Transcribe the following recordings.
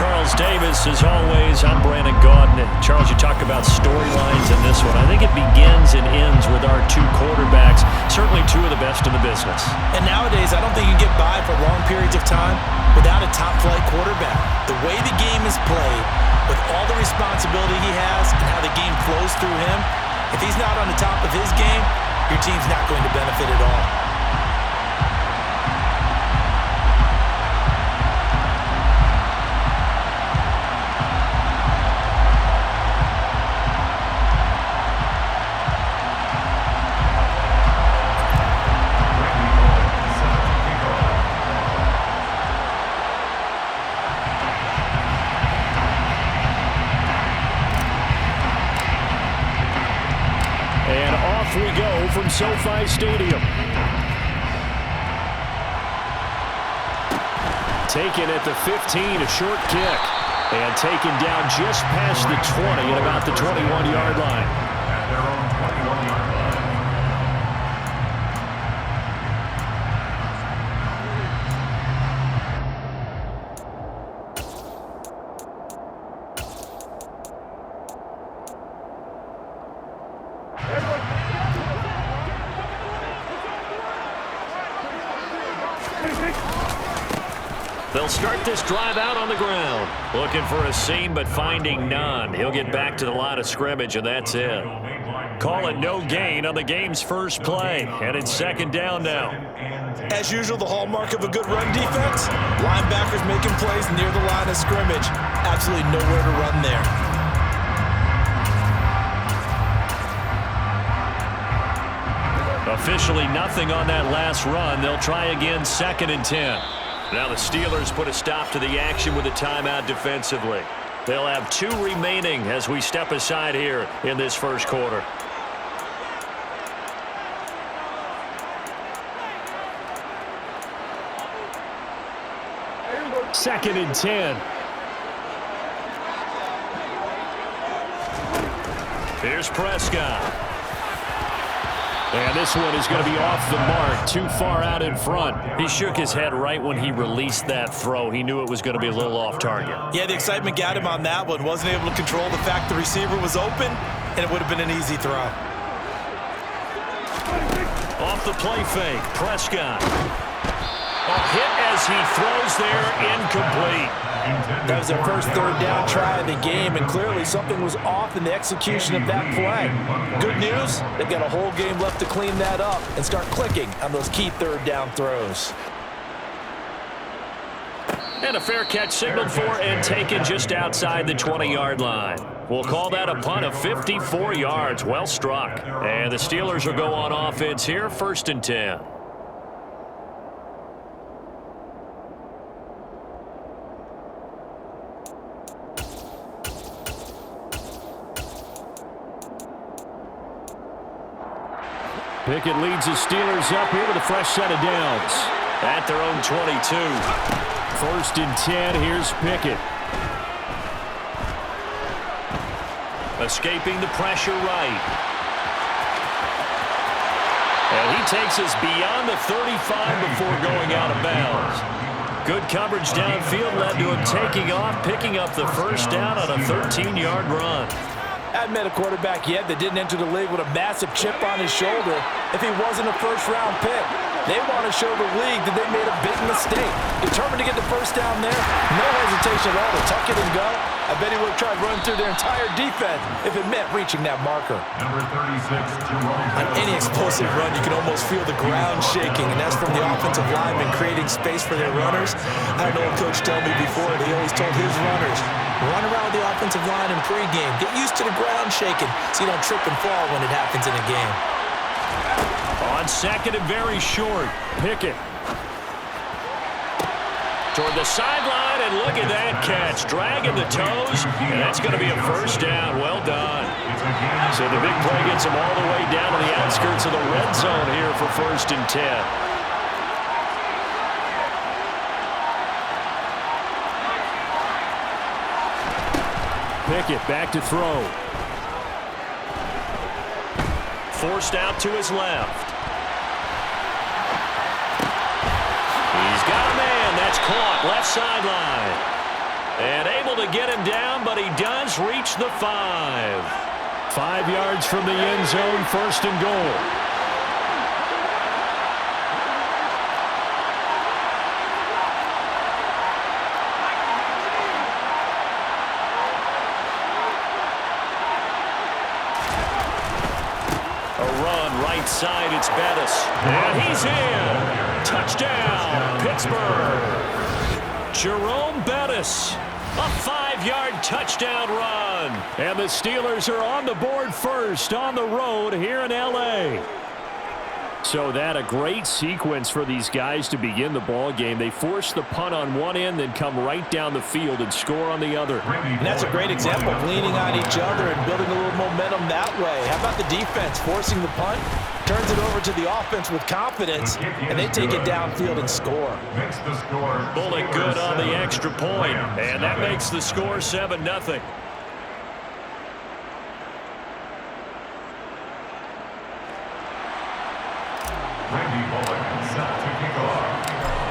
Charles Davis. As always, I'm Brandon Gaudin. Charles, you talk about storylines in this one. I think it begins and ends with our two quarterbacks, certainly two of the best in the business. And nowadays, I don't think you can get by for long periods of time without a top-flight quarterback. The way the game is played, with all the responsibility he has and how the game flows through him, if he's not on the top of his game, your team's not going to benefit at all. And off we go from SoFi Stadium. Taken at the 15, a short kick. And taken down just past the 20 at about the 21-yard line. At their own 21-yard line. They'll start this drive out on the ground. Looking for a seam, but finding none. He'll get back to the line of scrimmage, and that's it. Call it no gain on the game's first play. And it's second down now. As usual, the hallmark of a good run defense, linebackers making plays near the line of scrimmage. Absolutely nowhere to run there. Officially nothing on that last run. They'll try again, second and 10. Now the Steelers put a stop to the action with a timeout defensively. They'll have two remaining as we step aside here in this first quarter. Second and 10. Here's Prescott. And this one is going to be off the mark, too far out in front. He shook his head right when he released that throw. He knew it was going to be a little off target. Yeah, the excitement got him on that one. Wasn't able to control the fact the receiver was open, and it would have been an easy throw. Off the play fake, Prescott. A hit as he throws there, incomplete. That was their first third down try of the game, and clearly something was off in the execution of that play. Good news, they've got a whole game left to clean that up and start clicking on those key third down throws. And a fair catch signaled for and taken just outside the 20-yard line. We'll call that a punt of 54 yards. Well struck. And the Steelers will go on offense here, first and 10. Pickett leads the Steelers up here with a fresh set of downs. At their own 22. First and 10, here's Pickett. Escaping the pressure right. And he takes us beyond the 35 before going out of bounds. Good coverage downfield led to him taking off, picking up the first down on a 13-yard run. I hadn't met a quarterback yet that didn't enter the league with a massive chip on his shoulder if he wasn't a first-round pick. They want to show the league that they made a big mistake. Determined to get the first down there, no hesitation at all to tuck it and go. I bet he would have tried running through their entire defense if it meant reaching that marker. Number 36, On any explosive run, you can almost feel the ground shaking, and that's from the offensive linemen creating space for their runners. I don't know what Coach told me before, but he always told his runners, run around the offensive line in pregame. Get used to the ground shaking so you don't trip and fall when it happens in a game. On second and very short, Pickett. Toward the sideline, and look at that catch. Dragging the toes, and that's going to be a first down. Well done. So the big play gets him all the way down to the outskirts of the red zone here for first and 10. Pickett back to throw. Forced out to his left. He's got a man. That's caught left sideline. And to get him down, but he does reach the 5. 5 yards from the end zone, first and goal. Right side, it's Bettis. And he's in. Touchdown, Pittsburgh. Jerome Bettis. A 5-yard touchdown run. And the Steelers are on the board first on the road here in L.A. So that a great sequence for these guys to begin the ball game. They force the punt on one end, then come right down the field and score on the other. And that's a great example of leaning on each other and building a little momentum that way. How about the defense forcing the punt? Turns it over to the offense with confidence, and they take it downfield and score. Bullock good on the extra point, and that makes the score 7-0.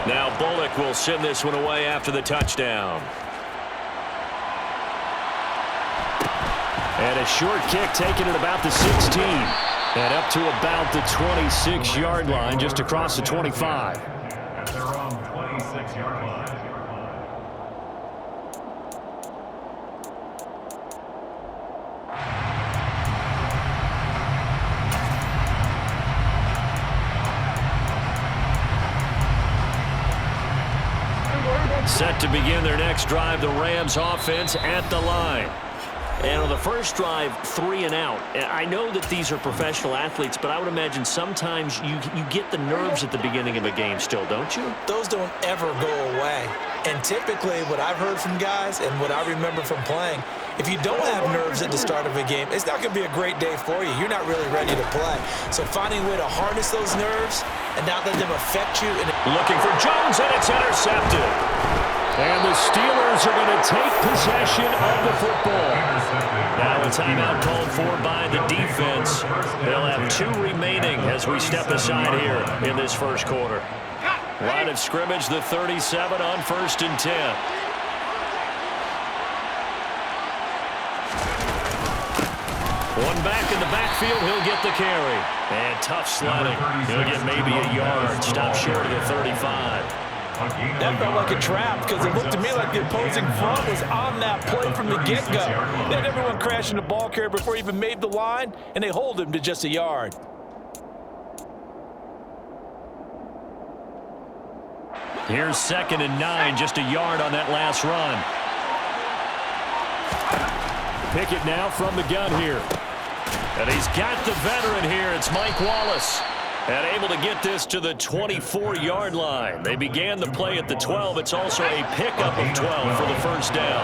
Now Bullock will send this one away after the touchdown. And a short kick taken at about the 16. And up to about the 26-yard line, just across the 25. At their own 26-yard line. Set to begin their next drive, the Rams offense at the line. And on the first drive, 3 and out. I know that these are professional athletes, but I would imagine sometimes you get the nerves at the beginning of a game still, don't you? Those don't ever go away. And typically what I've heard from guys and what I remember from playing, if you don't have nerves at the start of a game, it's not going to be a great day for you. You're not really ready to play. So finding a way to harness those nerves and not let them affect you. Looking for Jones, and it's intercepted. And the Steelers are going to take possession of the football. Now a timeout called for by the defense. They'll have 2 remaining as we step aside here in this first quarter. Line of scrimmage, the 37 on 1st and 10. One back in the backfield, he'll get the carry. And tough sledding. He'll get maybe a yard. Stop short of the 35. That felt like a trap because it looked to me like the opposing front was on that play from the get-go. They had everyone crashing the ball carrier before he even made the line, and they hold him to just a yard. Here's 2nd and 9, just a yard on that last run. Pickett now from the gun here. And he's got the veteran here. It's Mike Wallace. And able to get this to the 24-yard line. They began the play at the 12. It's also a pickup of 12 for the first down.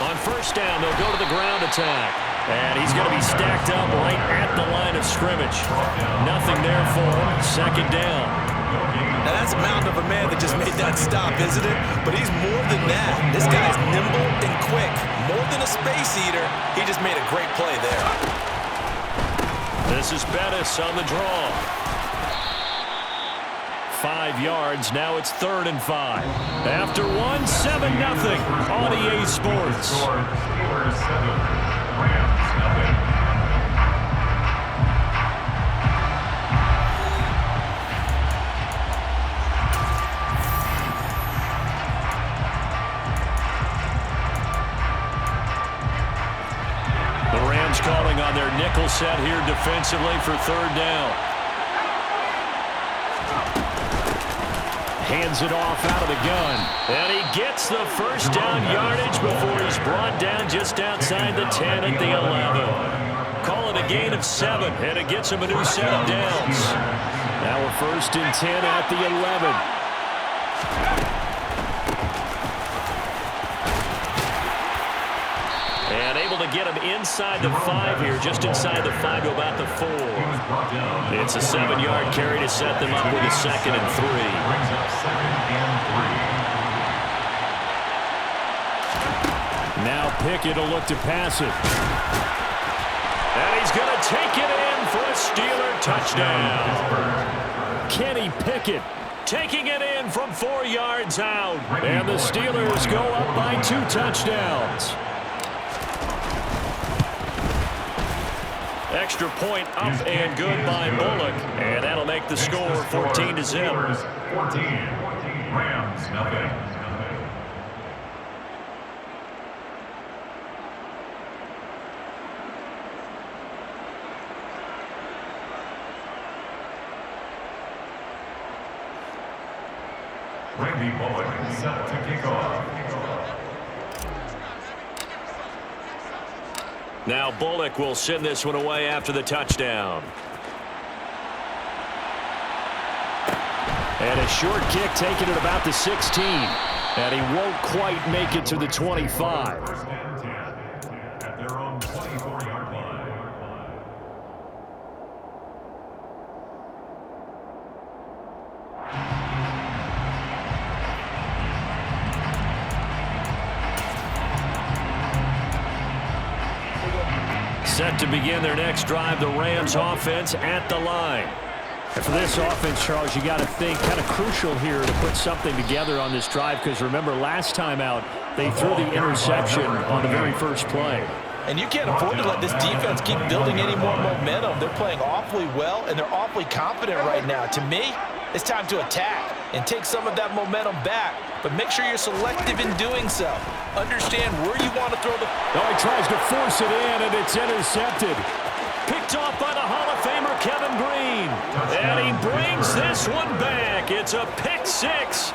On first down, they'll go to the ground attack. And he's going to be stacked up right at the line of scrimmage. Nothing there for him. 2nd down. Now that's a mound of a man that just made that stop, isn't it? But he's more than that. This guy's nimble and quick. More than a space eater, he just made a great play there. This is Bettis on the draw. 5 yards, now it's 3rd and 5. After 1, 7-0 on EA Sports. Steelers 7, Rams 0. Calling on their nickel set here defensively for 3rd down. Hands it off out of the gun. And he gets the first down yardage before he's brought down just outside the 10 at the 11. Call it a gain of 7, and it gets him a new set of downs. Now a 1st and 10 at the 11. To get him inside the 5 here, just inside the 5 to about the 4. It's a 7-yard carry to set them up with a 2nd and 3. Now Pickett will look to pass it. And he's going to take it in for a Steeler touchdown. Kenny Pickett taking it in from 4 yards out. And the Steelers go up by 2 touchdowns. Extra point up and good by Bullock. And that'll make the score 14-0. 14. Rams, nothing. Randy Bullock set to kick off. Now Bullock will send this one away after the touchdown. And a short kick taken at about the 16. And he won't quite make it to the 25. First and 10 at their own 24-yard line. Set to begin their next drive, the Rams offense at the line. And for this offense, Charles, you got to think kind of crucial here to put something together on this drive, because remember last time out they threw the interception on the very first play. And you can't afford to let this defense keep building any more momentum. They're playing awfully well, and they're awfully confident right now. To me, it's time to attack and take some of that momentum back, but make sure you're selective in doing so. Understand where you want to throw the... Oh, he tries to force it in, and it's intercepted. Picked off by the Hall of Famer Kevin Green. And he brings this one back. It's a pick 6.